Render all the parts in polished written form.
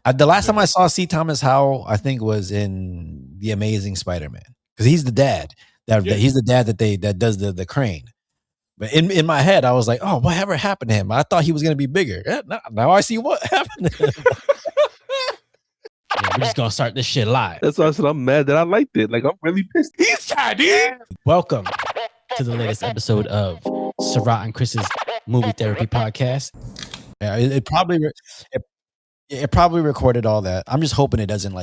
The last time I saw C. Thomas Howell, I think was in The Amazing Spider-Man, because he's the dad. He's the dad that does the crane. But in my head, I was like, oh, whatever happened to him? I thought he was gonna be bigger. Now I see what happened to him. Yeah, we're just gonna start this shit live. That's why I said I'm mad that I liked it. Like, I'm really pissed. He's Chinese. Welcome to the latest episode of Sarat and Chris's Movie Therapy Podcast. Yeah, it probably recorded all that. I'm just hoping it doesn't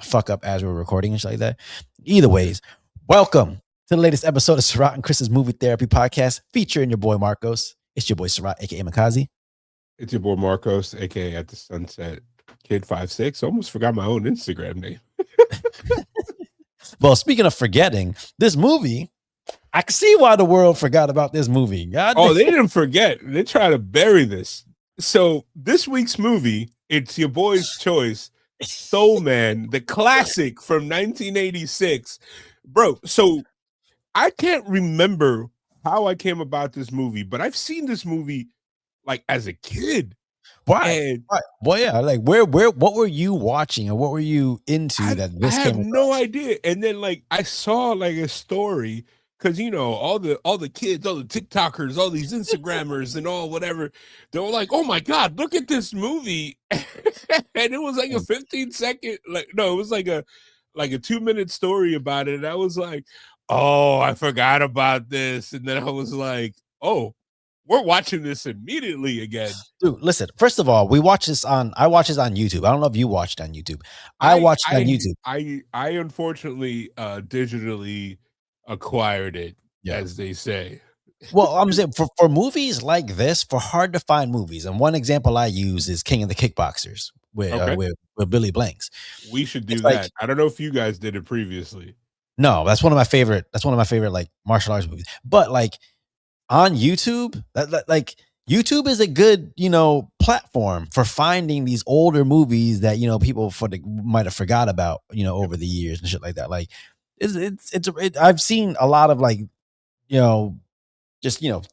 fuck up as we're recording and shit like that. Either ways, welcome to the latest episode of Sarat and Chris's Movie Therapy Podcast, featuring your boy Marcos. It's your boy Sarat, aka Makazi. It's your boy Marcos, aka At the Sunset Kid 56. Almost forgot my own Instagram name. Well, speaking of forgetting, this movie, I can see why the world forgot about this movie. God Oh, damn. they didn't forget. They try to bury this. So this week's movie, it's your boy's choice, Soul Man, the classic from 1986. Bro, so I can't remember how I came about this movie, but I've seen this movie like as a kid. Why? And Well, yeah, like what were you watching or what were you into that this I came have across? no idea. And then like I saw like a story, because you know all the kids, all the TikTokers, all these Instagrammers and all whatever, they were like, oh my god, look at this movie. And it was like a 15-second, it was like a 2-minute story about it. And I was like, oh, I forgot about this. And then I was like, oh, we're watching this immediately again. Dude, listen, first of all, I watched this on YouTube. I don't know if you watched it on YouTube. I watched it on YouTube. I unfortunately digitally acquired it, as they say. Well, I'm saying for movies like this, for hard to find movies, and one example I use is King of the Kickboxers with Billy Blanks. We should do that. I don't know if you guys did it previously. No, that's one of my favorite like martial arts movies. But like on YouTube, YouTube is a good, platform for finding these older movies that, people might have forgot about, over the years and shit like that. Like I've seen a lot of like,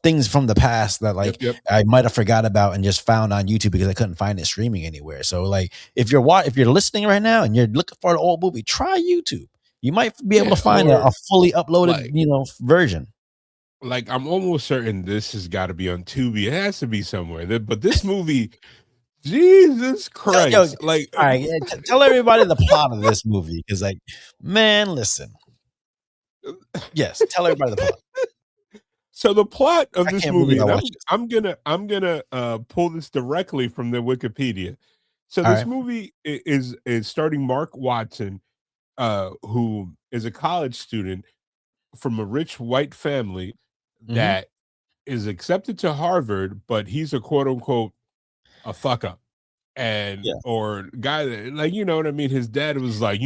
things from the past that I might have forgot about and just found on YouTube because I couldn't find it streaming anywhere. So like if you're listening right now and you're looking for an old movie, try YouTube. You might be able to find a fully uploaded, version. Like I'm almost certain this has got to be on Tubi. It has to be somewhere. But this movie, Jesus Christ! All right, tell everybody the plot of this movie, because like, man, listen. Yes, tell everybody the plot. So the plot of this movie, I'm gonna pull this directly from the Wikipedia. So this movie is starting Mark Watson, who is a college student from a rich white family that is accepted to Harvard, but he's a quote unquote a fuck up or guy that, like, you know what I mean? His dad was like,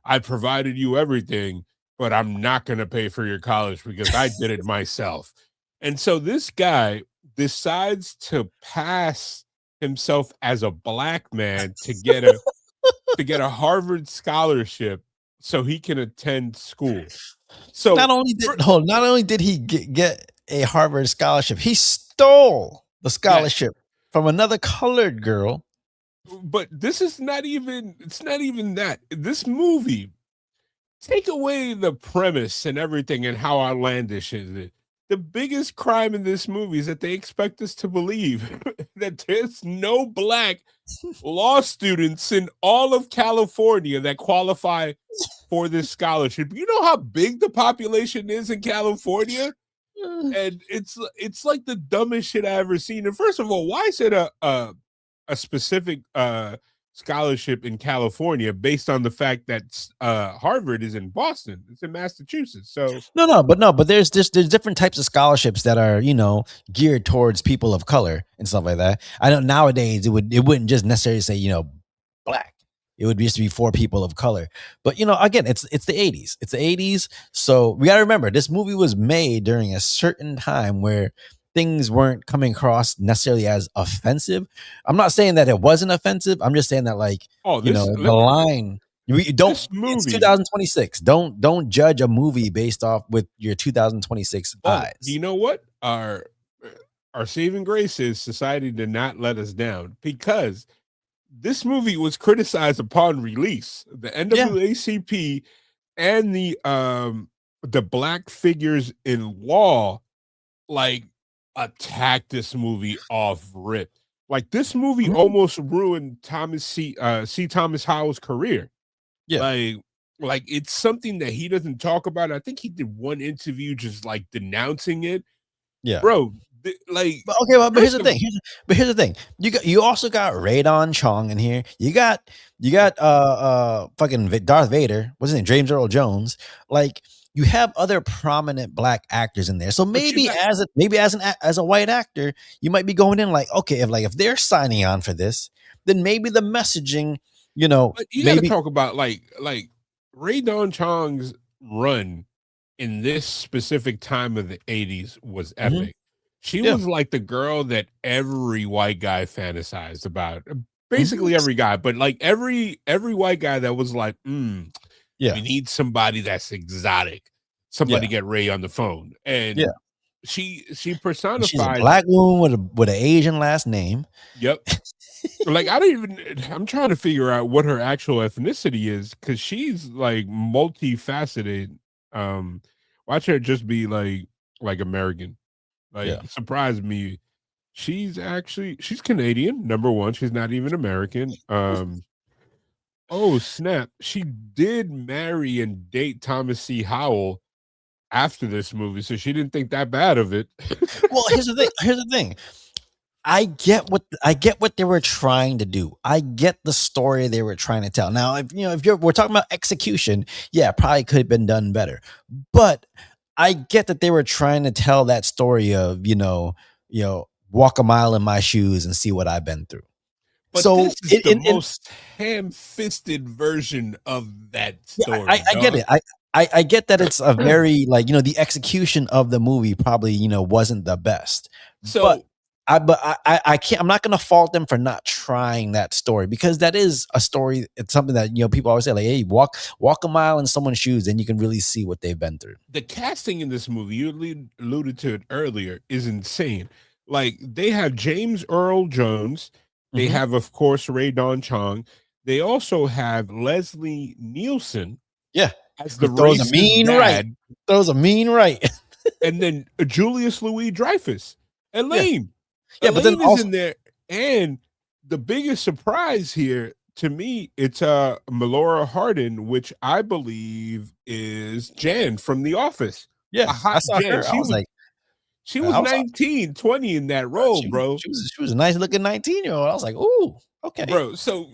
I provided you everything, but I'm not going to pay for your college because I did it myself. And so this guy decides to pass himself as a black man to get a Harvard scholarship so he can attend school. So not only did he get a Harvard scholarship, he stole the scholarship from another colored girl. But it's not even that. This movie, take away the premise and everything and how outlandish is it. The biggest crime in this movie is that they expect us to believe that there's no black law students in all of California that qualify for this scholarship. You know how big the population is in California? And it's like the dumbest shit I ever seen. And first of all, why is it a specific scholarship in California based on the fact that Harvard is in Boston? It's in Massachusetts. So but there's different types of scholarships that are geared towards people of color and stuff like that. I know nowadays it wouldn't just necessarily say black. It would just be for people of color. But again, it's the 80s. It's the 80s. So we gotta remember this movie was made during a certain time where things weren't coming across necessarily as offensive. I'm not saying that it wasn't offensive. I'm just saying that the line. It's 2026. Don't judge a movie based off with your 2026 eyes. You know what? Our saving grace is society did not let us down, because this movie was criticized upon release. The NAACP and the black figures in law like attacked this movie off rip. Like this movie almost ruined Thomas C. Thomas Howell's career. Yeah. Like it's something that he doesn't talk about. I think he did one interview just like denouncing it. Yeah, bro. But here's the thing. Here's the thing. You also got Radon Chong in here. You got fucking Darth Vader. What's his name? James Earl Jones. Like you have other prominent black actors in there. So maybe as a white actor, you might be going in like, okay, if they're signing on for this, then maybe the messaging, but you got to talk about like Radon Chong's run in this specific time of the 80s was epic. She was like the girl that every white guy fantasized about. Basically every guy, but like every white guy that was like, we need somebody that's exotic. Somebody get Ray on the phone. And she personified. She's a black woman with an Asian last name. Yep. Like I'm trying to figure out what her actual ethnicity is because she's like multifaceted. Watch her just be like American. Surprised me. She's Canadian. Number one, she's not even American. Oh snap! She did marry and date Thomas C. Howell after this movie, so she didn't think that bad of it. Well, here's the thing. I get what they were trying to do. I get the story they were trying to tell. Now, we're talking about execution, probably could have been done better. But I get that they were trying to tell that story of, walk a mile in my shoes and see what I've been through. But so this is the most ham-fisted version of that story. I get it. I get that it's a very the execution of the movie probably wasn't the best. So I can't. I'm not going to fault them for not trying that story because that is a story. It's something that people always say like, "Hey, walk a mile in someone's shoes, and you can really see what they've been through." The casting in this movie, you alluded to it earlier, is insane. Like they have James Earl Jones, they have of course Radon Chong, they also have Leslie Nielsen, as the racist dad. Throws a mean right, and then Julius Louis Dreyfus, Elaine. Yeah, but then is also in there, and the biggest surprise here to me, it's Melora Hardin, which I believe is Jan from The Office. Yeah, I saw Jan. her. She was 19, 20 in that role, bro. She was a nice looking 19-year-old. I was like, ooh, okay, bro. So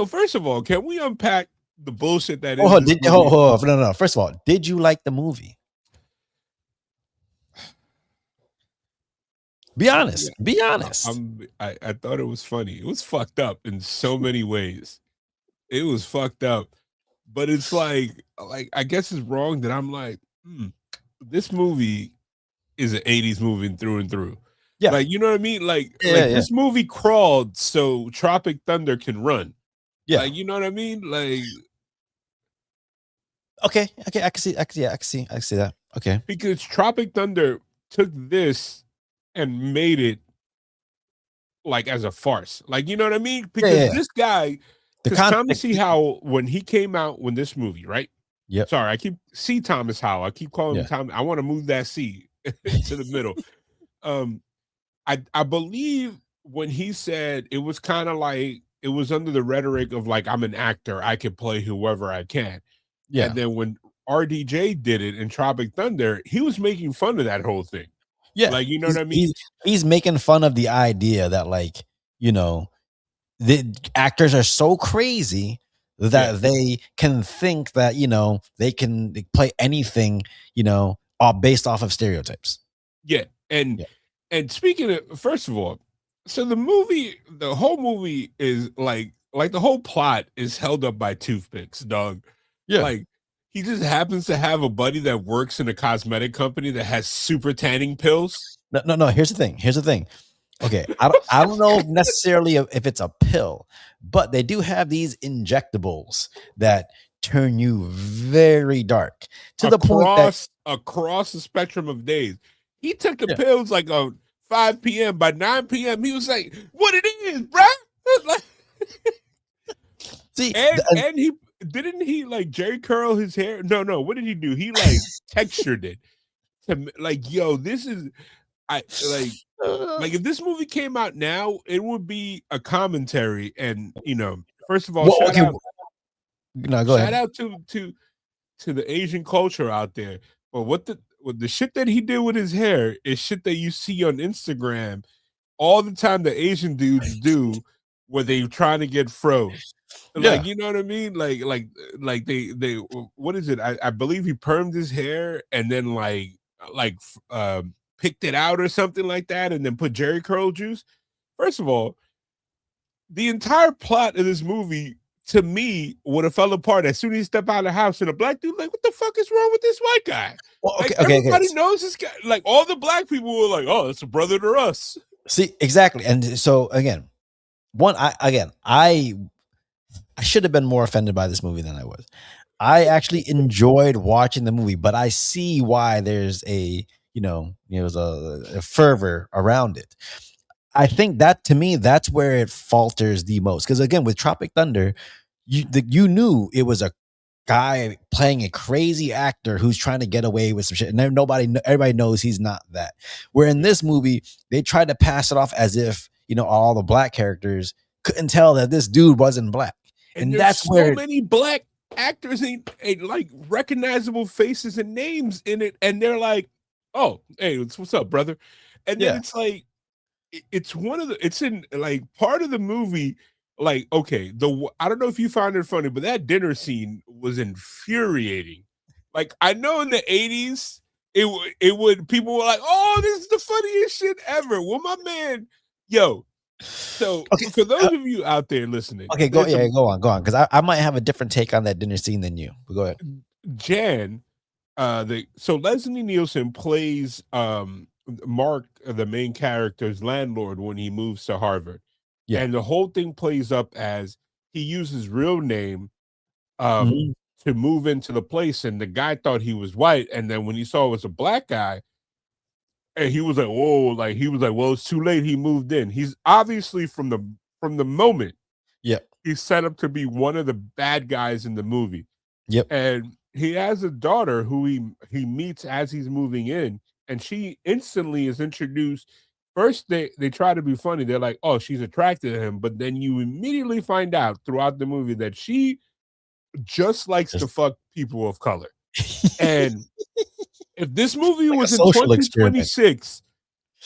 first of all, can we unpack the bullshit that is? No. First of all, did you like the movie? Be honest. Be honest. I thought it was funny. It was fucked up in so many ways. It was fucked up, but it's like I guess it's wrong that I'm like, this movie is an 80s movie through and through. Yeah, like you know what I mean. This movie crawled so Tropic Thunder can run. Yeah, like you know what I mean. Like, okay, I can see that. Okay, because Tropic Thunder took this and made it like as a farce, like you know what I mean? Because this guy, Thomas C. Howell, when he came out, when this movie, right? Yeah. Sorry, I keep C. Thomas Howell. I keep calling him Tom. I want to move that C to the middle. I believe when he said it was kind of like it was under the rhetoric of like I'm an actor, I can play whoever I can. Yeah. And then when RDJ did it in Tropic Thunder, he was making fun of that whole thing. Yeah, like you know what I mean. He's making fun of the idea that the actors are so crazy that they can think that they can play anything all based off of stereotypes. Yeah, and speaking of, first of all, so the whole movie is like the whole plot is held up by toothpicks, dog. Yeah, like. He just happens to have a buddy that works in a cosmetic company that has super tanning pills. No. Here's the thing. Okay, I don't know necessarily if it's a pill, but they do have these injectables that turn you very dark to the point that across the spectrum of days. He took the pills like on 5 p.m. By 9 p.m. he was like, "What it is, bro?" See, and he like Jerry curl his hair? No. What did he do? He like textured it to like, yo, this is like if this movie came out now, it would be a commentary. And first of all, well, okay, no, go shout ahead. out to the Asian culture out there. But what the shit that he did with his hair is shit that you see on Instagram all the time. The Asian dudes do where they trying to get froze. Like, you know what I mean? Like they what is it? I believe he permed his hair and then picked it out or something like that, and then put Jerry curl juice. First of all, the entire plot of this movie to me would have fell apart as soon as he stepped out of the house, and a black dude like, what the fuck is wrong with this white guy? Well, okay, like, everybody knows this guy. Like all the black people were like, oh, it's a brother to us. See, exactly. And so again, I should have been more offended by this movie than I was. I actually enjoyed watching the movie, but I see why there's a fervor around it. I think that to me, that's where it falters the most. Because again, with Tropic Thunder, you knew it was a guy playing a crazy actor who's trying to get away with some shit, and everybody knows he's not that. Where in this movie, they tried to pass it off as if all the black characters couldn't tell that this dude wasn't black, and that's so where many black actors and like recognizable faces and names in it, and they're like, oh, hey, what's up, brother? And then it's like, it's in like part of the movie. Like, okay, I don't know if you found it funny, but that dinner scene was infuriating. Like, I know in the 80s, people were like, oh, this is the funniest shit ever. Well, my man, so for those of you out there listening, okay, go on, because I might have a different take on that dinner scene than you. But go ahead. Jan, so Leslie Nielsen plays Mark, the main character's landlord, when he moves to Harvard. Yeah. And the whole thing plays up as he used his real name to move into the place, and the guy thought he was white, and then when he saw it was a black guy, and he was like, whoa, like he was like, well, it's too late. He moved in. He's obviously from the moment, he's set up to be one of the bad guys in the movie. Yep. And he has a daughter who he meets as he's moving in, and she instantly is introduced. First, they try to be funny. They're like, oh, she's attracted to him. But then you immediately find out throughout the movie that she just likes to fuck people of color. And if this movie was in 2026,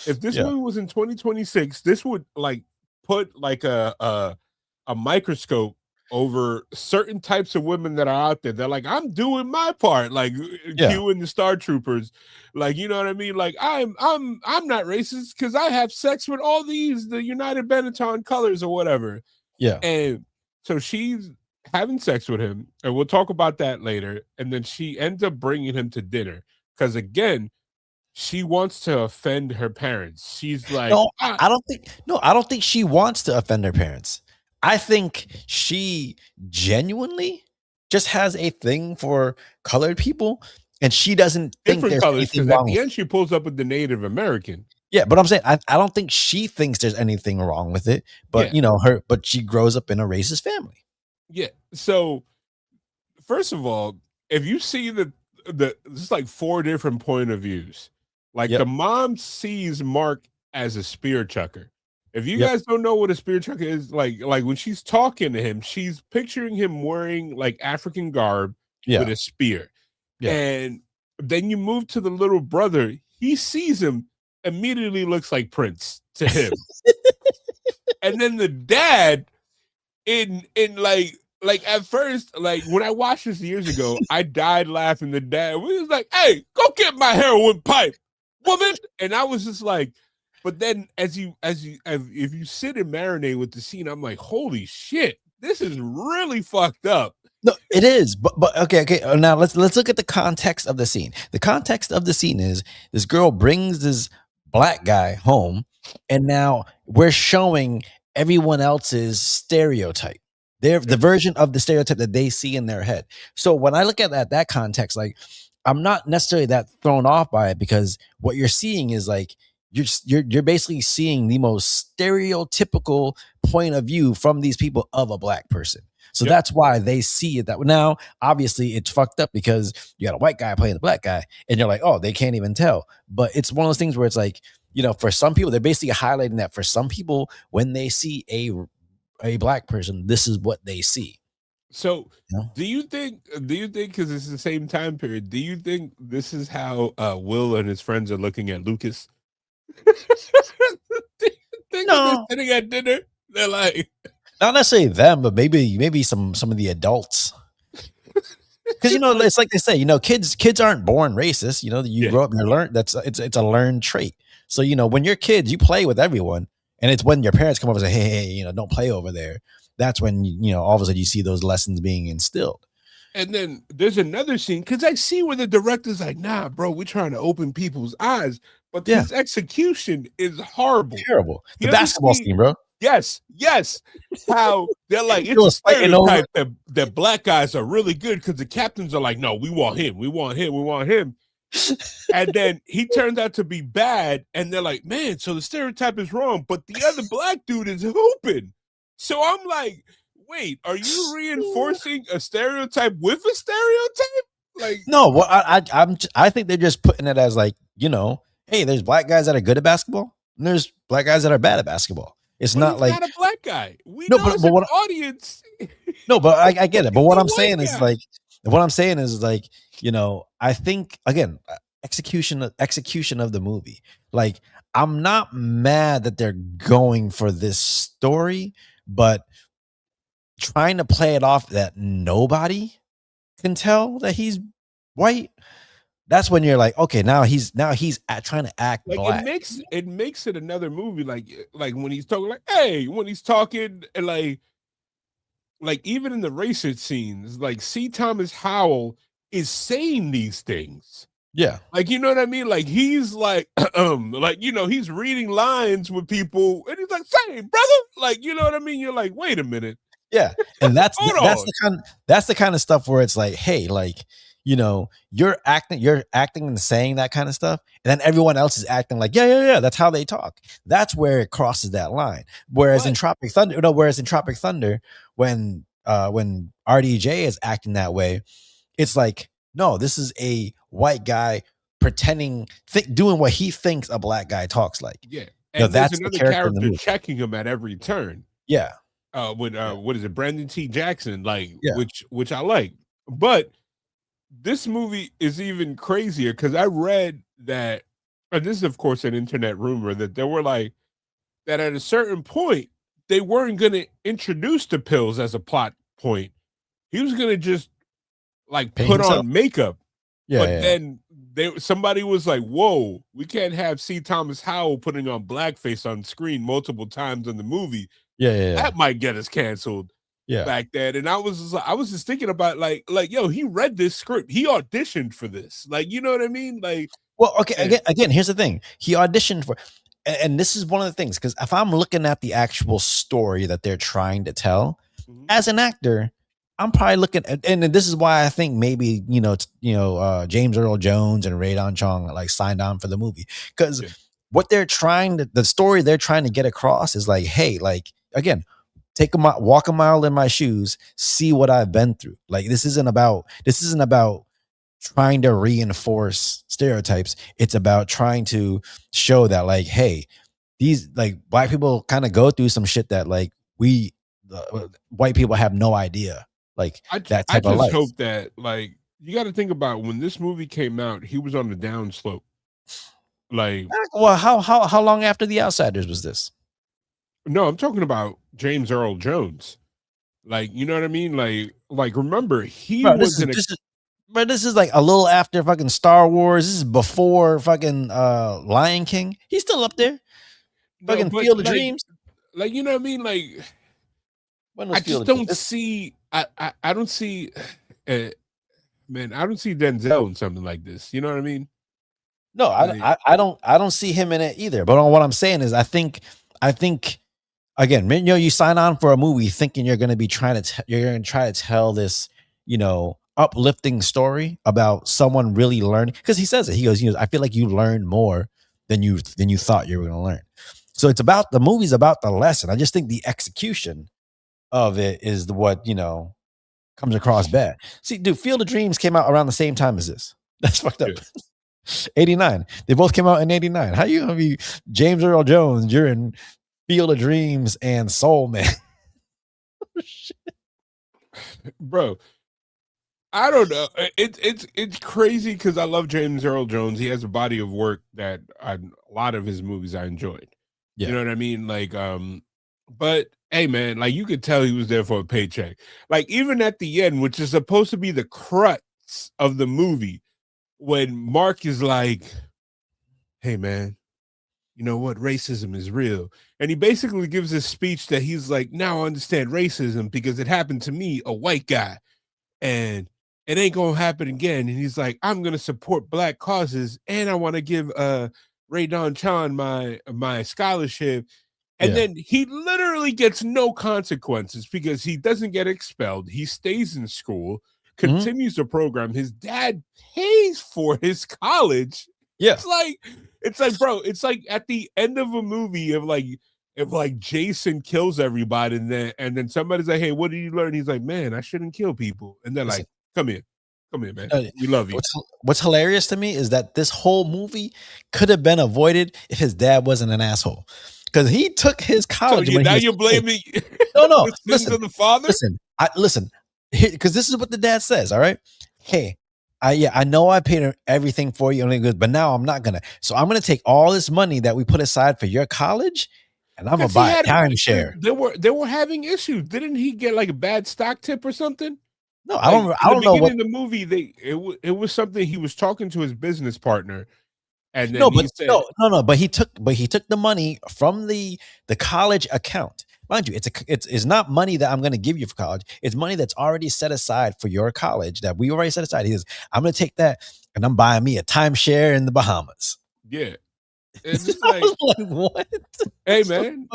movie was in 2026, this would like put like a microscope over certain types of women that are out there. They're like, I'm doing my part, like Q and the Star Troopers, like, you know what I mean? Like, I'm not racist because I have sex with all the United Benetton colors or whatever. Yeah. And so she's having sex with him, and we'll talk about that later. And then she ends up bringing him to dinner because, again, she wants to offend her parents. She's like, no, I don't think she wants to offend her parents. I think she genuinely just has a thing for colored people, and she doesn't think there's colors, anything wrong. At the end, she pulls up with the Native American. Yeah, but I'm saying I don't think she thinks there's anything wrong with it. But but she grows up in a racist family. Yeah. So, first of all, if you see there's like 4 different point of views. Like the mom sees Mark as a spear chucker. If you guys don't know what a spear chucker is, like when she's talking to him, she's picturing him wearing like African garb with a spear. Yeah. And then you move to the little brother. He sees him, immediately looks like Prince to him. And then the dad, in like at first, like when I watched this years ago, I died laughing. The dad was like, "Hey, go get my heroin pipe, woman." And I was just like, but then if you sit and marinate with the scene, I'm like, holy shit, this is really fucked up. No, it is, but okay. Now let's look at the context of the scene. The context of the scene is this girl brings this black guy home, and now we're showing everyone else's stereotype. They're the version of the stereotype that they see in their head. So when I look at that context, like I'm not necessarily that thrown off by it, because what you're seeing is like you're basically seeing the most stereotypical point of view from these people of a black person. So that's why they see it that way. Now, obviously, it's fucked up because you got a white guy playing the black guy, and you're like, oh, they can't even tell. But it's one of those things where it's like, for some people, they're basically highlighting that for some people, when they see a black person, this is what they see. So, do you think because it's the same time period, do you think this is how Will and his friends are looking at Lucas? When they're sitting at dinner, they're like, not necessarily them, but maybe some of the adults. Because it's like they say, kids aren't born racist. You grow up and you learn it's a learned trait. So when you're kids, you play with everyone, and it's when your parents come over and say, hey, don't play over there. That's when all of a sudden you see those lessons being instilled. And then there's another scene because I see where the director's like, nah, bro, we're trying to open people's eyes, but his execution is horrible. Terrible. The basketball scene, bro. Yes. How they're like, it's a stereotype that black guys are really good because the captains are like, no, we want him. And then he turns out to be bad, and they're like, man, so the stereotype is wrong, but the other black dude is hooping. So I'm like, wait, are you reinforcing a stereotype with a stereotype? Like, no, well, I think they're just putting it as like, hey, there's black guys that are good at basketball, and there's black guys that are bad at basketball. It's not like not a black guy. We know as an audience. No, but I get it. But what I'm saying is like, I think again, execution of the movie. Like, I'm not mad that they're going for this story, but trying to play it off that nobody can tell that he's white. That's when you're like, okay, now he's trying to act like black. It makes it another movie. Like when he's talking, like, hey, when he's talking, and like even in the racist scenes, like C. Thomas Howell is saying these things. Yeah, like, you know what I mean? Like, he's like, he's reading lines with people, and he's like, "Say, brother," like, you know what I mean? You're like, wait a minute. Yeah, and that's the kind of stuff where it's like, hey, like, you're acting and saying that kind of stuff, and then everyone else is acting like, yeah, that's how they talk. That's where it crosses that line. Whereas in Tropic Thunder, when RDJ is acting that way, it's like, no, this is a white guy pretending, doing what he thinks a black guy talks like. Yeah, and that's another character checking him at every turn. Yeah. What is it, Brandon T. Jackson, which I like. But this movie is even crazier because I read that, and this is of course an internet rumor, that there were like that at a certain point they weren't going to introduce the pills as a plot point. He was going to just like put on makeup. Then somebody was like, whoa, we can't have C. Thomas Howell putting on blackface on screen multiple times in the movie. That might get us canceled. Back then. And I was just thinking about like, yo, he read this script. He auditioned for this. Like, you know what I mean? Like, well, okay, again, here's the thing. He auditioned for, and this is one of the things, because if I'm looking at the actual story that they're trying to tell, as an actor, I'm probably looking at, and this is why I think maybe, James Earl Jones and Radon Chong like signed on for the movie. Because what the story they're trying to get across is like, hey, like, again, walk a mile in my shoes, see what I've been through. Like, this isn't about trying to reinforce stereotypes. It's about trying to show that, like, hey, these like black people kind of go through some shit that like white people have no idea. Like, that type of life. I just hope that, like, you got to think about when this movie came out, he was on the downslope. Like, well, how long after The Outsiders was this? No, I'm talking about James Earl Jones. Like, you know what I mean? Like remember, this is like a little after fucking Star Wars. This is before fucking Lion King. He's still up there. Fucking Field of Dreams. Like, you know what I mean? Like, I just don't see. I don't see. Man, I don't see Denzel in something like this. You know what I mean? No, I don't see him in it either. But what I'm saying is, I think. Again, you sign on for a movie thinking you're going to try to tell this, uplifting story about someone really learning. Because he says it. He goes, I feel like you learn more than you thought you were going to learn. So the movie's about the lesson. I just think the execution of it is what comes across bad. See, dude, Field of Dreams came out around the same time as this. That's fucked up. 89. They both came out in 89. How you gonna be James Earl Jones? You're in Field of Dreams and Soul Man. Bro, I don't know. It's crazy because I love James Earl Jones. He has a body of work that a lot of his movies I enjoyed. Yeah. You know what I mean? Like, but hey, man, like you could tell he was there for a paycheck. Like even at the end, which is supposed to be the crux of the movie, when Mark is like, "Hey, man, you know what? Racism is real," and he basically gives this speech that he's like, "Now I understand racism because it happened to me, a white guy, and it ain't gonna happen again." And he's like, "I'm gonna support Black causes, and I want to give Ray Don Chan my scholarship." And then he literally gets no consequences because he doesn't get expelled. He stays in school, continues the program. His dad pays for his college. Yeah. It's like, bro, it's like at the end of a movie if Jason kills everybody and then somebody's like, "Hey, what did you learn?" He's like, "Man, I shouldn't kill people." And they're like, Come here, man. We love you." What's hilarious to me is that this whole movie could have been avoided if his dad wasn't an asshole. Because he took his college. So now you're blaming no. the sins of the father. Listen. Because this is what the dad says. All right. Hey, I know I paid everything for you, only good, but now I'm not gonna. So I'm gonna take all this money that we put aside for your college, and I'm gonna buy a timeshare. They were having issues. Didn't he get like a bad stock tip or something? No, I don't know. In the movie, it was something he was talking to his business partner. And then but he took the money from the college account. Mind you, it's not money that I'm going to give you for college. It's money that's already set aside for your college that we already set aside. He says, "I'm going to take that and I'm buying me a timeshare in the Bahamas." Yeah, it's just like what? Hey, man.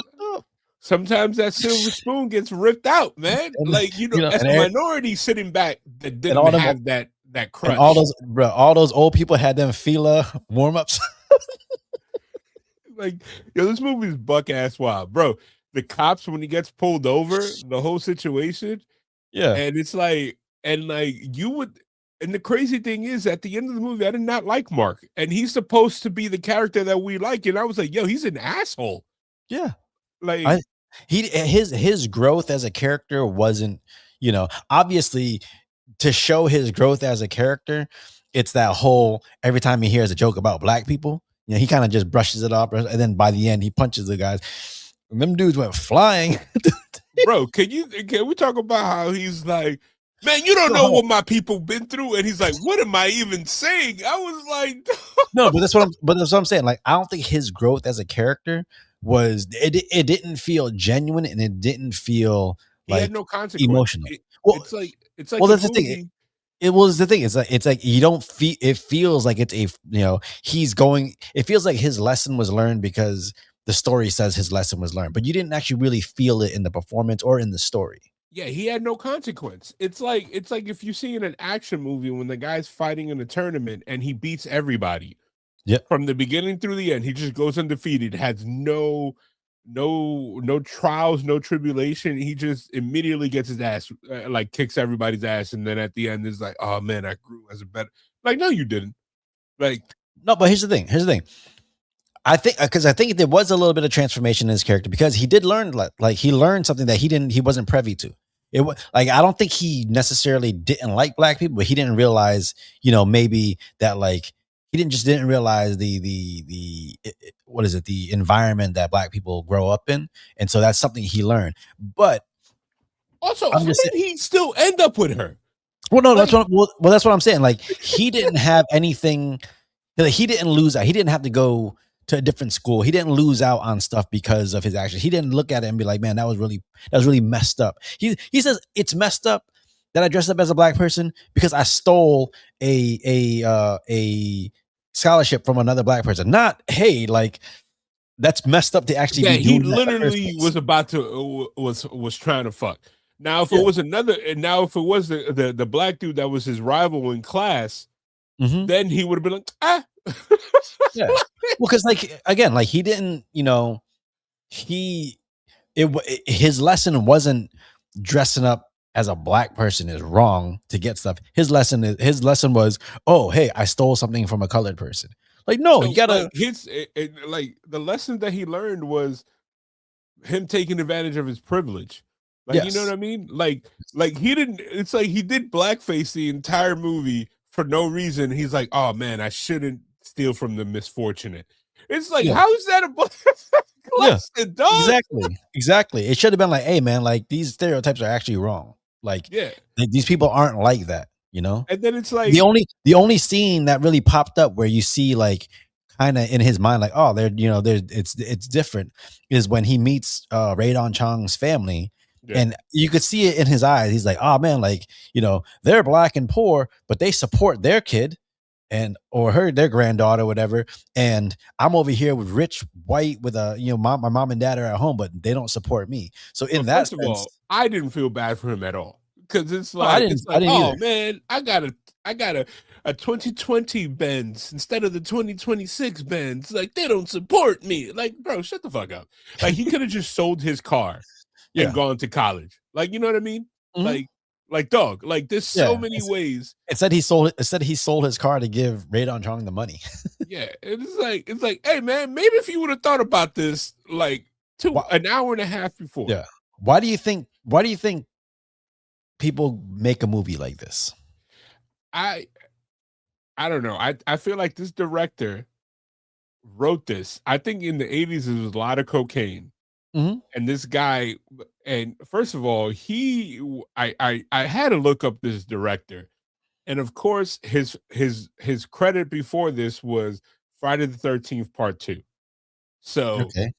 Sometimes that silver spoon gets ripped out, man. Like as a minority sitting back that didn't have that crush. And all those old people had them Fila warm-ups. Like, this movie is buck ass wild, bro. The cops, when he gets pulled over, the whole situation. Yeah. And it's like, and the crazy thing is, at the end of the movie, I did not like Mark. And he's supposed to be the character that we like. And I was like, yo, he's an asshole. Yeah. Like his growth as a character wasn't, obviously to show his growth as a character, it's that whole every time he hears a joke about Black people, he kind of just brushes it off, and then by the end he punches the guys. And them dudes went flying. Bro, can we talk about how he's like, "Man, you don't know what my people been through," and he's like, "What am I even saying?" I was like, no, but that's what I'm saying. Like, I don't think his growth as a character was it didn't feel genuine, and it didn't feel like had no consequence. Emotional. It's like that's the thing. It was the thing. It's like you don't feel. It feels like it's he's going. It feels like his lesson was learned because the story says his lesson was learned, but you didn't actually really feel it in the performance or in the story. Yeah, he had no consequence. It's like if you see in an action movie when the guy's fighting in a tournament and he beats everybody. Yeah, from the beginning through the end, he just goes undefeated. Has no trials, no tribulation. He just immediately gets his ass, kicks everybody's ass, and then at the end is like, "Oh man, I grew as a better." Like, no, you didn't. Like, no, but here's the thing. I think there was a little bit of transformation in his character because he did learn, he learned something that he wasn't privy to. It was like, I don't think he necessarily didn't like Black people, but he didn't realize, maybe that he didn't realize the environment that Black people grow up in, and so that's something he learned. But also, how did he still end up with her? Well, no, that's what I'm saying. Like, he didn't have anything. He didn't lose out. He didn't have to go to a different school. He didn't lose out on stuff because of his actions. He didn't look at it and be like, "Man, that was really messed up." He says it's messed up that I dressed up as a Black person because I stole a scholarship from another Black person. Not, hey, that's messed up to actually be doing. He literally was about to was trying to fuck. Now, if it was the Black dude that was his rival in class, then he would have been like, Yeah. Well, because like again, like he didn't, he his lesson wasn't dressing up as a black person is wrong to get stuff. His lesson was, oh hey, I stole something from a colored person. Like, no, you So gotta. like like the lesson that he learned was him taking advantage of his privilege. Like, you know what Yes. I mean? Like he didn't. It's like he did blackface the entire movie for no reason. He's like, oh man, I shouldn't steal from the misfortunate. It's like, Yeah. how is that a Yeah. lesson, dog? Exactly. It should have been like, hey man, like these stereotypes are actually wrong. Like, Yeah. these people aren't like that, And then it's The like, only scene that really popped up where you see like kind of in his mind, like, oh, it's different, is when he meets Radon Chong's family, yeah, and you could see it in his eyes. He's like, oh man, like, they're black and poor, but they support their kid and or their granddaughter, whatever. And I'm over here with rich white with my mom and dad are at home, but they don't support me. So in but that first of sense, all, I didn't feel bad for him at all. Because it's no, I like, didn't I didn't oh either. man, I got a 2020 Benz instead of the 2026 Benz. Like, they don't support me. Like, bro, shut the fuck up. Like, he could have just sold his car and Yeah. gone to college. Like, you know what I mean? Mhm. Like dog. Like, there's so many ways. It said he sold his car to give Radon Chong the money. Yeah, it's like, hey man, maybe if you would have thought about this like an hour and a half before. Yeah. Why do you think people make a movie like this? I don't know. I feel like this director wrote this. I think in the 80s there was a lot of cocaine. Mhm. And this guy, and first of all, I had to look up this director. And of course, his credit before this was Friday the 13th Part 2. Okay.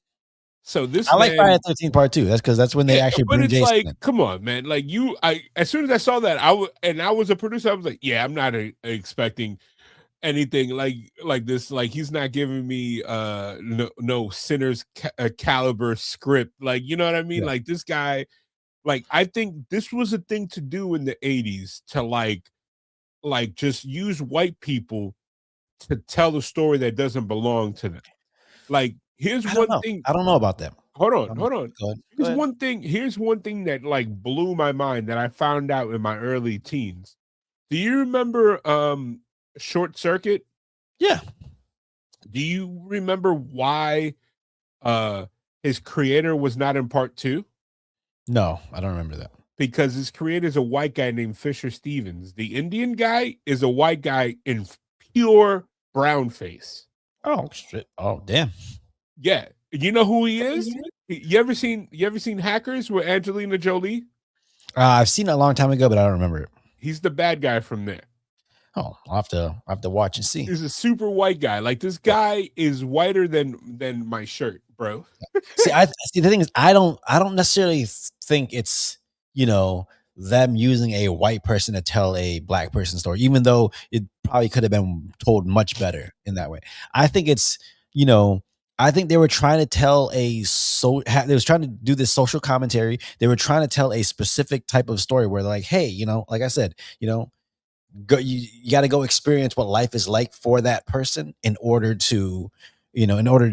So this I like Friday man, the 13th Part 2. That's because that's when they actually but bring it's Jason like, in. come on, man. Like as soon as I saw that, I was a producer. I was like, yeah, I'm not expecting anything like this. Like, he's not giving me no Sinners caliber script. Like, you know what I mean? Yeah. Like, this guy, like, I think this was a thing to do in the 80s to like just use white people to tell a story that doesn't belong to them. Like, here's I don't one know. thing. I don't know about them. Hold Go on. ahead. Here's one thing that like blew my mind that I found out in my early teens. Do you remember Short Circuit? Yeah. Do you remember why his creator was not in part 2? No, I don't remember that. Because his creator is a white guy named Fisher Stevens. The Indian guy is a white guy in pure brown face. Oh shit. Oh damn. Yeah. You know who he is? You ever seen Hackers with Angelina Jolie? I've seen it a long time ago, but I don't remember it. He's the bad guy from there. Oh, I'll have to watch and see. He's a super white guy. Like, this guy is whiter than my shirt, bro. See, the thing is, I don't necessarily think it's them using a white person to tell a black person story, even though it probably could have been told much better in that way. I think it's I think they were trying to tell they was trying to do this social commentary. They were trying to tell a specific type of story where they're like, hey, like I said, go, you got to go experience what life is like for that person in order to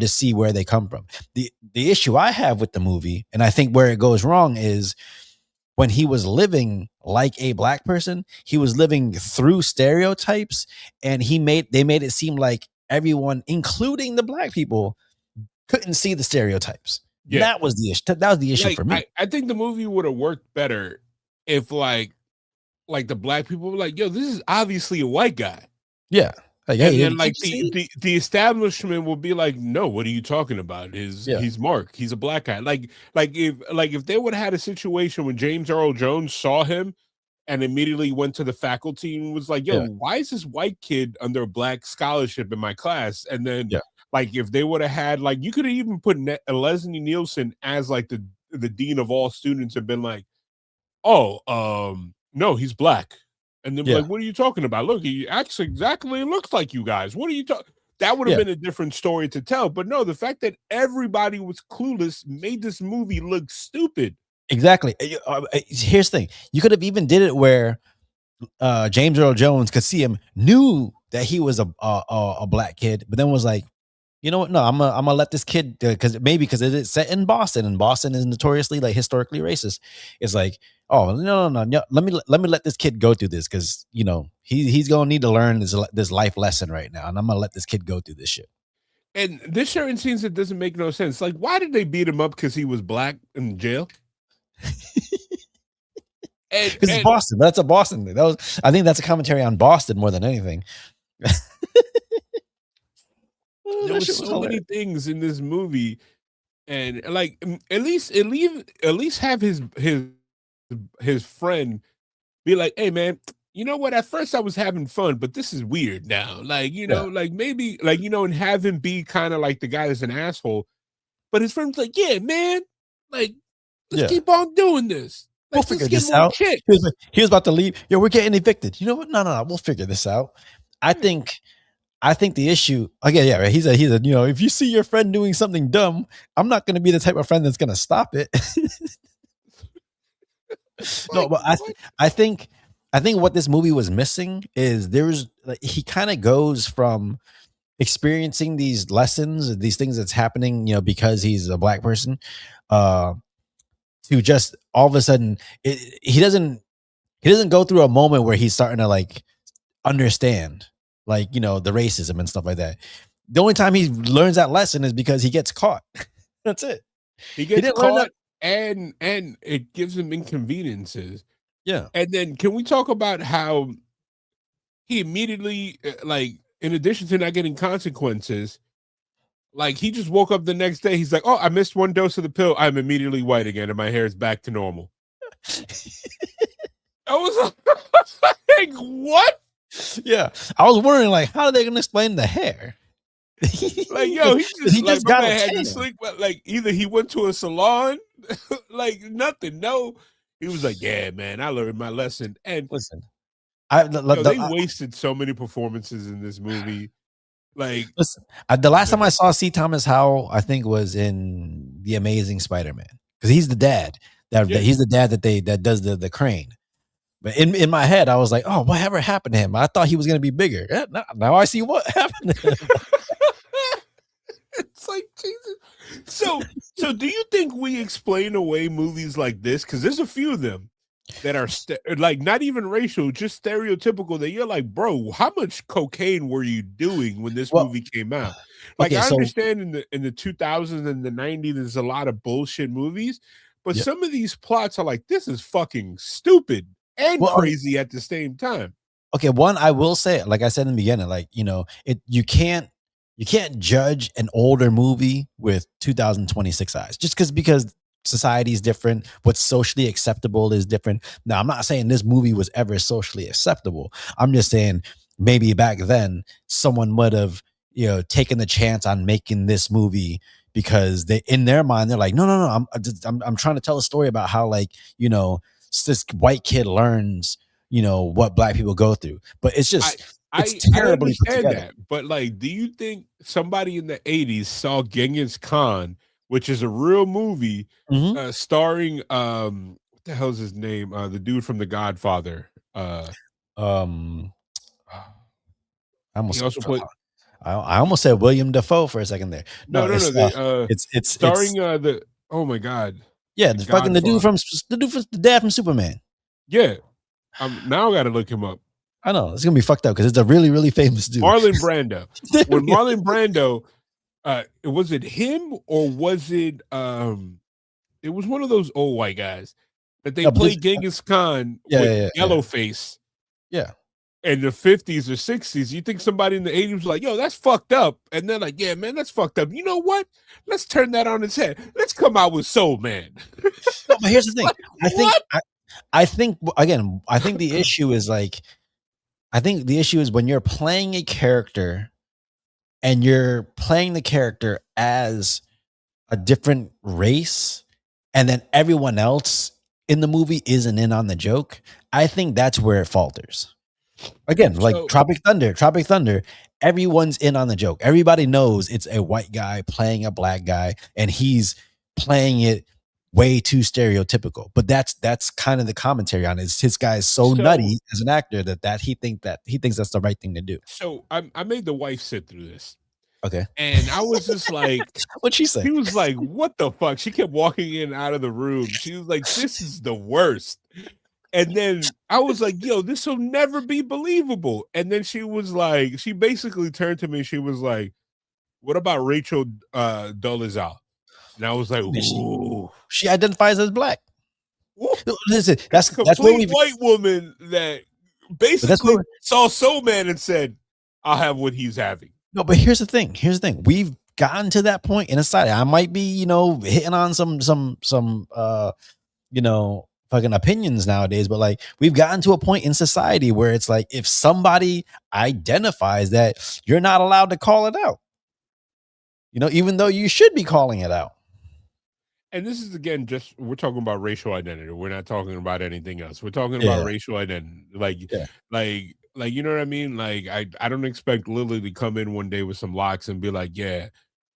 see where they come from. The issue I have with the movie, and I think where it goes wrong, is when he was living like a black person, he was living through stereotypes, and they made it seem like everyone, including the black people, couldn't see the stereotypes. Yeah. That was the issue. That was the issue for me. I think the movie would have worked better if like the black people were like, yo, this is obviously a white guy. Yeah. Like, and then like the establishment will be like, no, what are you talking about? He's Mark. He's a black guy. Like if they would have had a situation when James Earl Jones saw him and immediately went to the faculty and was like, yo, why is this white kid under a black scholarship in my class? And then like if they would have had, like, you could have even put Leslie Nielsen as like the dean of all students and been like, oh, no, he's black. And then like, what are you talking about? Look, he acts exactly looks like you guys. What are you talking? That would have been a different story to tell. But no, the fact that everybody was clueless made this movie look stupid. Exactly. Here's the thing. You could have even did it where James Earl Jones could see him, knew that he was a black kid, but then was like, you know what? No, I'm gonna let this kid, because it is set in Boston, and Boston is notoriously like historically racist. It's like, oh no, let me let this kid go through this, because he's gonna need to learn this life lesson right now, and I'm gonna let this kid go through this shit. And there's certain scenes that doesn't make no sense. Like, why did they beat him up because he was black in jail? Because it's Boston. That's a Boston thing. I think that's a commentary on Boston more than anything. There was so many things in this movie, and like at least have his friend be like, "Hey man, you know what? At first I was having fun, but this is weird now. Like, like maybe like and have him be kind of like the guy that's an asshole, but his friend's like, yeah, man, like let's keep on doing this. We'll figure this out." He was about to leave. Yo, we're getting evicted. You know what? No, we'll figure this out. I think the issue again, yeah, right. He's a if you see your friend doing something dumb, I'm not going to be the type of friend that's going to stop it. No, but I think what this movie was missing is he kind of goes from experiencing these lessons, these things that's happening, because he's a black person, to just all of a sudden he doesn't go through a moment where he's starting to like understand like the racism and stuff like that. The only time he learns that lesson is because he gets caught. That's it. He gets caught, and it gives him inconveniences. Yeah. And then can we talk about how he immediately, like, in addition to not getting consequences, like he just woke up the next day, he's like, oh, I missed one dose of the pill, I'm immediately white again and my hair is back to normal. I was like, what? Yeah, I was wondering, like, how are they gonna explain the hair? Like, yo, he just got a head to sleep, but like either he went to a salon, like nothing. No, he was like, yeah, man, I learned my lesson. And listen, they wasted so many performances in this movie. Like, listen, the last time I saw C. Thomas Howell, I think was in The Amazing Spider-Man, because he's the dad. He's the dad that does the crane. But in my head, I was like, oh, whatever happened to him? I thought he was going to be bigger. Yeah, now I see what happened to him. It's like, Jesus. So do you think we explain away movies like this? Because there's a few of them that are like not even racial, just stereotypical, that you're like, bro, how much cocaine were you doing when this movie came out? Like, I understand in the 2000s and the 90s, there's a lot of bullshit movies, but some of these plots are like, this is fucking stupid and crazy at the same time. Okay, one, I will say, like I said in the beginning, like, you can't judge an older movie with 2026 eyes, just because society is different. What's socially acceptable is different. Now, I'm not saying this movie was ever socially acceptable. I'm just saying maybe back then someone would have, taken the chance on making this movie, because in their mind, they're like, no, I'm trying to tell a story about how, like, this white kid learns, what black people go through. But it's just, it's terribly put together. That, but like, do you think somebody in the 80s saw Genghis Khan, which is a real movie, starring what the hell's his name? The dude from The Godfather. I almost said William Dafoe for a second there. It's starring oh my god. Yeah, the dad from Superman. Yeah. Now I gotta look him up. I know it's gonna be fucked up because it's a really, really famous dude. Marlon Brando. When Marlon Brando, was it him or was it it was one of those old white guys that they played Genghis Khan with yellow face. Yeah. In the 50s or 60s, you think somebody in the 80s was like, yo, that's fucked up. And they're like, yeah, man, that's fucked up. You know what? Let's turn that on its head. Let's come out with Soul Man. No, but here's the thing. I think the issue is like, when you're playing a character and you're playing the character as a different race, and then everyone else in the movie isn't in on the joke. I think that's where it falters. Again, like Tropic Thunder, everyone's in on the joke. Everybody knows it's a white guy playing a black guy, and he's playing it way too stereotypical. But that's kind of the commentary on it. His guy is so nutty as an actor that he thinks that's the right thing to do. So I made the wife sit through this. Okay. And I was just like, what'd she say? She was like, what the fuck? She kept walking in and out of the room. She was like, this is the worst. And then I was like, yo, this will never be believable. And then she was like, she basically turned to me. She was like, what about Rachel Dolezal? And I was like, ooh. She identifies as black. Ooh. Listen, that's a complete complete white woman that basically saw Soul Man and said, I'll have what he's having. No, but here's the thing. We've gotten to that point in a society. I might be, hitting on some fucking opinions nowadays, but like we've gotten to a point in society where it's like if somebody identifies that, you're not allowed to call it out. Even though you should be calling it out. And this is again we're talking about racial identity. We're not talking about anything else. We're talking about racial identity. Like you know what I mean? Like I don't expect Lily to come in one day with some locks and be like, yeah,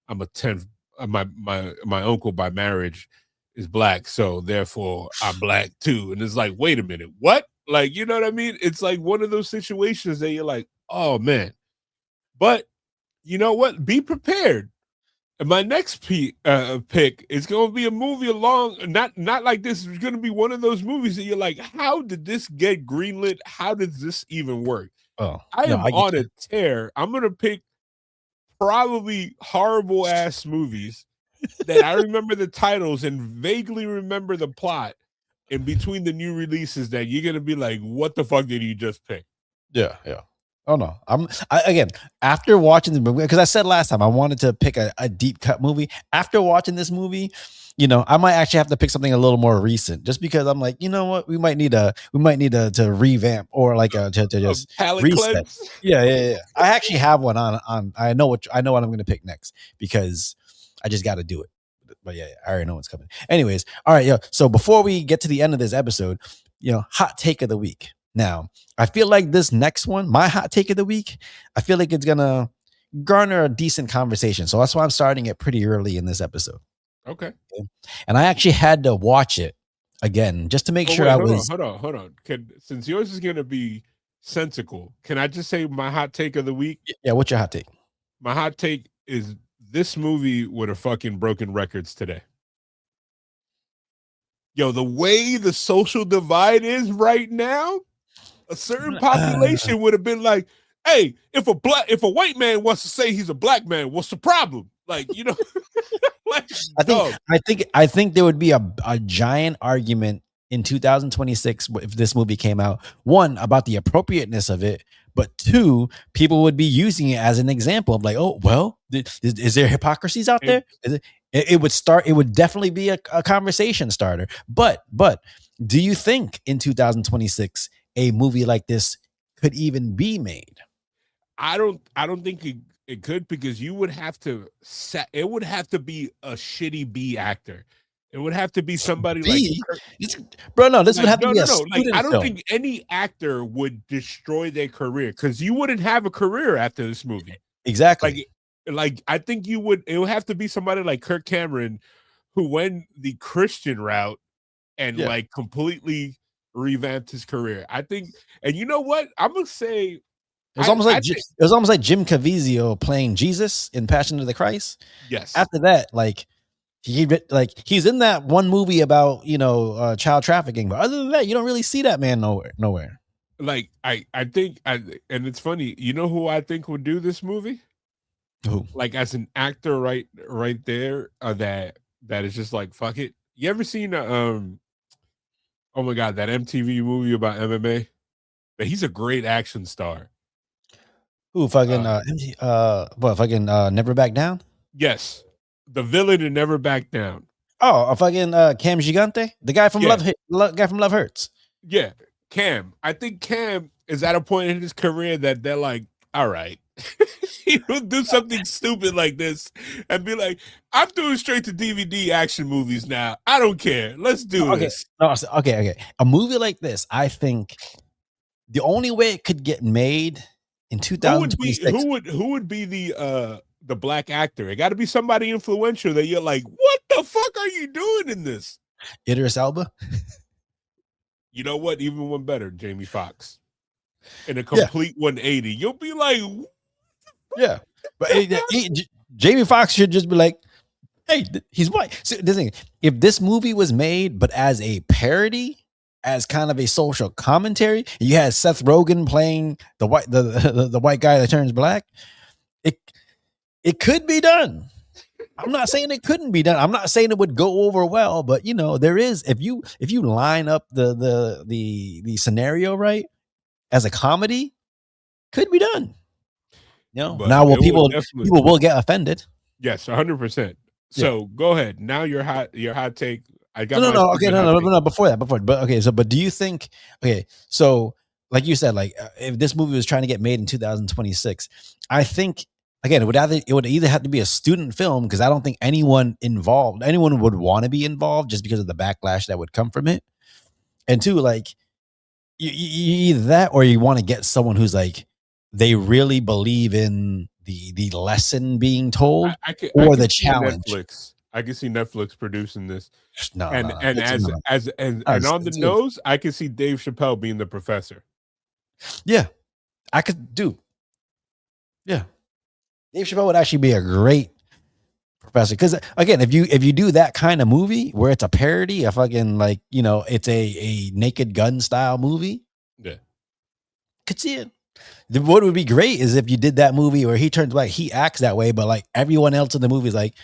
I'm a 10th. My uncle by marriage is black, so therefore I'm black too. And it's like, wait a minute, what? Like, you know what I mean? It's like one of those situations that you're like, oh man. But you know what? Be prepared. And my next pick is going to be a movie not like this. It's going to be one of those movies that you're like, how did this get greenlit? How does this even work? I am on a tear. I'm going to pick probably horrible ass movies that I remember the titles and vaguely remember the plot in between the new releases that you're going to be like, what the fuck did you just pick? Yeah. Oh no, again after watching the movie, because I said last time I wanted to pick a deep cut movie. After watching this movie, I might actually have to pick something a little more recent, just because I'm like, you know what, we might need to revamp or like to just reset. Yeah. I actually have one on. I know what I'm going to pick next because I just got to do it. But yeah, I already know what's coming. Anyways, all right, so before we get to the end of this episode, hot take of the week. Now, I feel like this next one, my hot take of the week, I feel like it's going to garner a decent conversation. So that's why I'm starting it pretty early in this episode. Okay. And I actually had to watch it again just to make sure I was. Hold on. Since yours is going to be sensical, can I just say my hot take of the week? Yeah, what's your hot take? My hot take is this movie would have fucking broken records today. Yo, the way the social divide is right now, a certain population would have been like, hey, if a white man wants to say he's a black man, what's the problem? Like, like, I think there would be a giant argument in 2026 if this movie came out. One, about the appropriateness of it, but two, people would be using it as an example of like, oh, well, is there hypocrisies out there? It would definitely be a conversation starter. But do you think in 2026 a movie like this could even be made? I don't think it could, because you would have to it would have to be a shitty B actor. It would have to be somebody bro. No, this would have to be a student I don't film. think any actor would destroy their career, because you wouldn't have a career after this movie. Exactly. Like I think it would have to be somebody like Kirk Cameron, who went the Christian route and like completely revamped his career. I think, and you know what? I'm gonna say it was almost like Jim Caviezel playing Jesus in Passion of the Christ. Yes. After that, like he's in that one movie about child trafficking, but other than that, you don't really see that man nowhere. Like I think, and it's funny. You know who I think would do this movie? Who? Like as an actor, right there, that is just like fuck it. You ever seen oh my god, that MTV movie about MMA? But he's a great action star. Who fucking Never Back Down? Yes, the villain in Never Back Down. Oh, fucking Cam Gigante, the guy from Love Hurts. Yeah, Cam. I think Cam is at a point in his career that they're like, all right, he will do something stupid like this and be like, I'm doing straight to DVD action movies now. I don't care. Let's do this. No, okay. A movie like this, I think the only way it could get made in 2026. Who would be the black actor? It got to be somebody influential that you're like, what the fuck are you doing in this? Idris Elba. You know what? Even one better, Jamie Foxx. In a Yeah. complete 180. You'll be like, Yeah. But Jamie Foxx should just be like, hey, he's white. So the thing, if this movie was made, but as a parody, as kind of a social commentary, and you had Seth Rogen playing the white guy that turns black, it could be done. I'm not saying it couldn't be done. I'm not saying it would go over well, but you know, there is, if you line up the scenario right as a comedy, could be done. You know, but now people definitely will get offended. Yes, 100%. So go ahead. Now your hot take. I got no. Okay, no. Before that, but okay. So, but do you think? Okay, so like you said, like if this movie was trying to get made in 2026, I think again it would either have to be a student film because I don't think anyone would want to be involved just because of the backlash that would come from it, and two, like you either that or you want to get someone who's like they really believe in the lesson being told or the challenge. Netflix. I can see Netflix producing this. No, and no. And on the nose, I can see Dave Chappelle being the professor. Yeah, I could do. Yeah, Dave Chappelle would actually be a great professor because again, if you do that kind of movie where it's a parody, a fucking like it's a Naked Gun style movie. Yeah, could see it. What would be great is if you did that movie where he turns black, he acts that way, but like everyone else in the movie is like,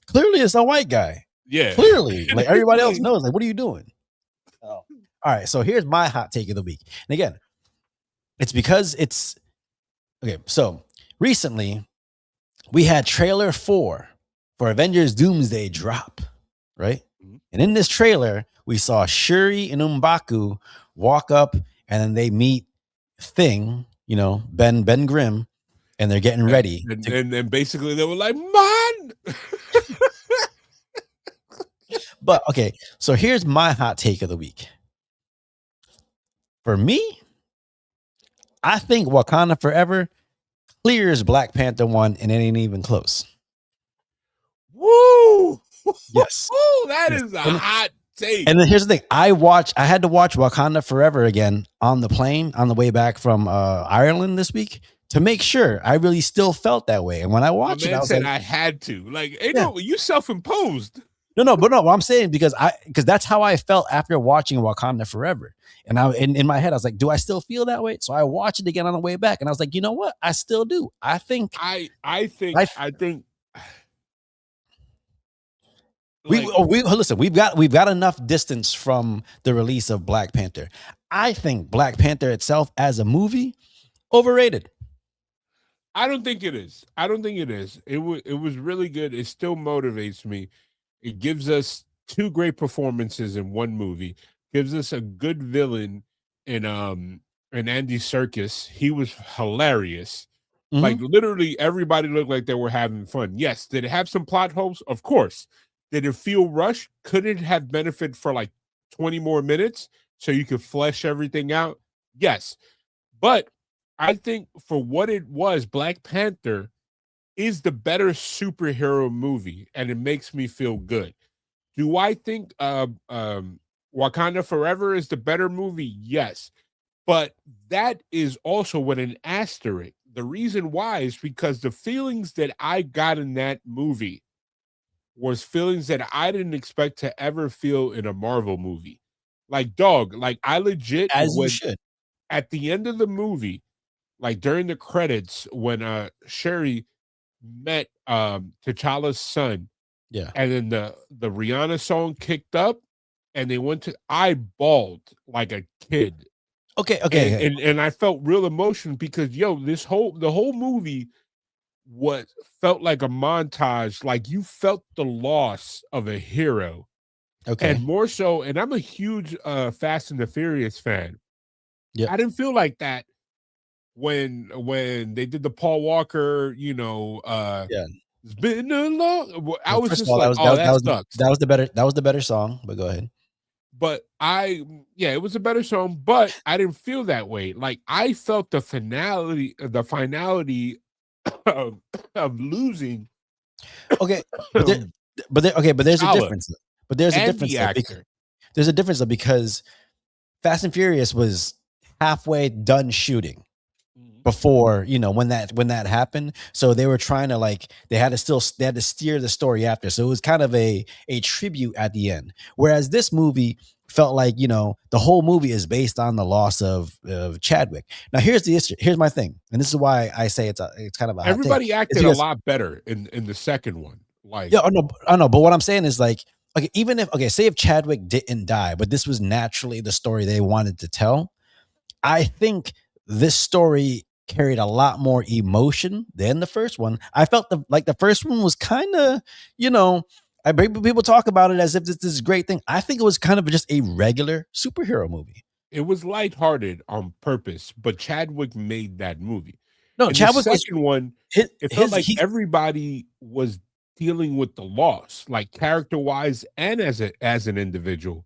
clearly it's a white guy. Yeah, clearly, like everybody else knows. Like, what are you doing? Oh. All right, so here's my hot take of the week, and again, it's because it's okay. So recently, we had trailer 4 for Avengers Doomsday drop, right? Mm-hmm. And in this trailer, we saw Shuri and M'Baku walk up, and then they meet Thing. Ben Grimm, and they're getting ready. And basically they were like, man. But okay, so here's my hot take of the week. For me, I think Wakanda Forever clears Black Panther 1 and it ain't even close. Woo! Yes. That is a hot take. And then here's the thing. I had to watch Wakanda Forever again on the plane on the way back from Ireland this week to make sure I really still felt that way. And when I watched it, I was like, I had to. Like, hey, no, you self-imposed. No, but what I'm saying because that's how I felt after watching Wakanda Forever. And in my head, I was like, do I still feel that way? So I watched it again on the way back, and I was like, you know what? I still do. I think. Listen. We've got enough distance from the release of Black Panther. I think Black Panther itself as a movie overrated. I don't think it is. It was really good. It still motivates me. It gives us 2 great performances in one movie. Gives us a good villain in Andy Serkis. He was hilarious. Mm-hmm. Like literally everybody looked like they were having fun. Yes. Did it have some plot holes? Of course. Did it feel rushed? Could it have benefited for like 20 more minutes so you could flesh everything out? Yes. But I think for what it was, Black Panther is the better superhero movie, and it makes me feel good. Do I think Wakanda Forever is the better movie? Yes. But that is also with an asterisk. The reason why is because the feelings that I got in that movie was feelings that I didn't expect to ever feel in a Marvel movie. Like, dog, like I legit, you should. At the end of the movie, like during the credits, when Shuri met T'Challa's son, yeah, and then the Rihanna song kicked up, and they went to, I bawled like a kid. Okay. And I felt real emotion because the whole movie felt like a montage, like you felt the loss of a hero. Okay. And more so, and I'm a huge Fast and the Furious fan. Yeah. I didn't feel like that when they did the Paul Walker, it's been a long. I was just like, that was the better song. But go ahead. But it was a better song, but I didn't feel that way. Like I felt the finality of losing. Okay, but there's a difference. But there's a and difference the though. actor. There's a difference though, because Fast and Furious was halfway done shooting before, when that happened. So they were trying to they had to steer the story after. So it was kind of a tribute at the end. Whereas this movie felt like, the whole movie is based on the loss of Chadwick. Now here's the issue. Here's my thing. And this is why I say it's kind of a hot take. Everybody acted a lot better in the second one. Like, yeah, I know. But what I'm saying is okay, even if say if Chadwick didn't die, but this was naturally the story they wanted to tell, I think this story carried a lot more emotion than the first one. I felt the first one was kind of, people talk about it as if this is a great thing. I think it was kind of just a regular superhero movie. It was lighthearted on purpose, but Chadwick made that movie. No, in Chadwick the second one, it felt like everybody was dealing with the loss, like character-wise and as an individual.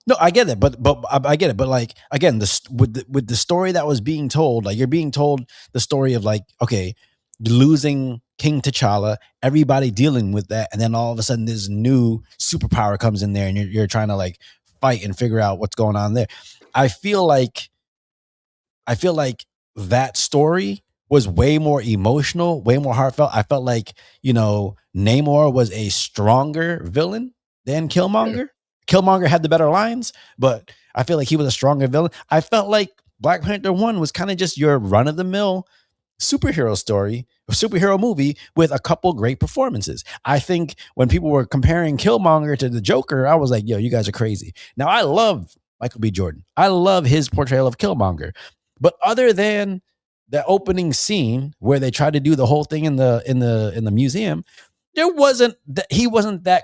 No, I get it, but I get it, but again, with the story that was being told, you're being told the story of okay, losing King T'Challa, everybody dealing with that, and then all of a sudden this new superpower comes in there, and you're trying to fight and figure out what's going on there. I feel like that story was way more emotional, way more heartfelt. I felt like Namor was a stronger villain than Killmonger. Yeah. Killmonger had the better lines, but I feel like he was a stronger villain. I felt like Black Panther 1 was kind of just your run-of-the-mill superhero movie with a couple great performances. I think when people were comparing Killmonger to the Joker, I was like, yo, you guys are crazy. Now, I love Michael B. Jordan. I love his portrayal of Killmonger. But other than the opening scene where they tried to do the whole thing in the museum, he wasn't that,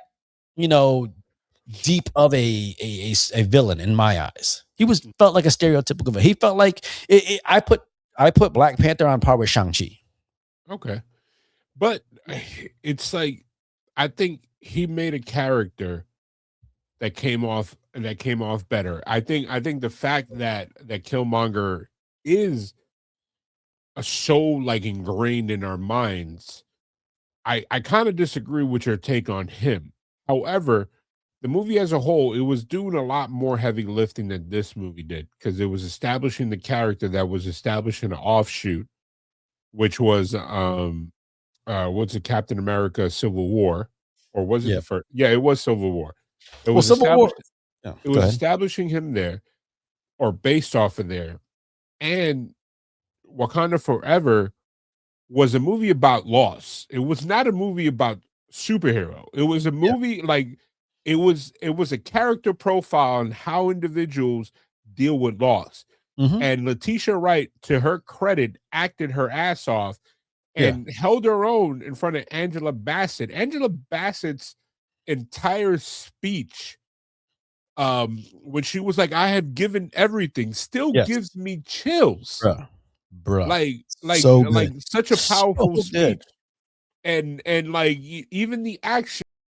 deep of a villain in my eyes. He felt like a stereotypical villain. He felt like I put Black Panther on par with Shang-Chi. Okay. But it's I think he made a character that came off better. I think the fact that Killmonger is so ingrained in our minds, I kind of disagree with your take on him. However, the movie as a whole, it was doing a lot more heavy lifting than this movie did, because it was establishing the character that was establishing an offshoot, which was what's it, Captain America Civil War, or was it the first? Yeah, it was Civil War. It was Civil War. Yeah, it was establishing him there, or based off of there, and Wakanda Forever was a movie about loss. It was not a movie about superhero. It was a movie it was a character profile on how individuals deal with loss. Mm-hmm. And Letitia Wright, to her credit, acted her ass off and held her own in front of Angela Bassett. Angela Bassett's entire speech, when she was like, "I have given everything," still gives me chills. Bruh. Like such a powerful speech. And even the action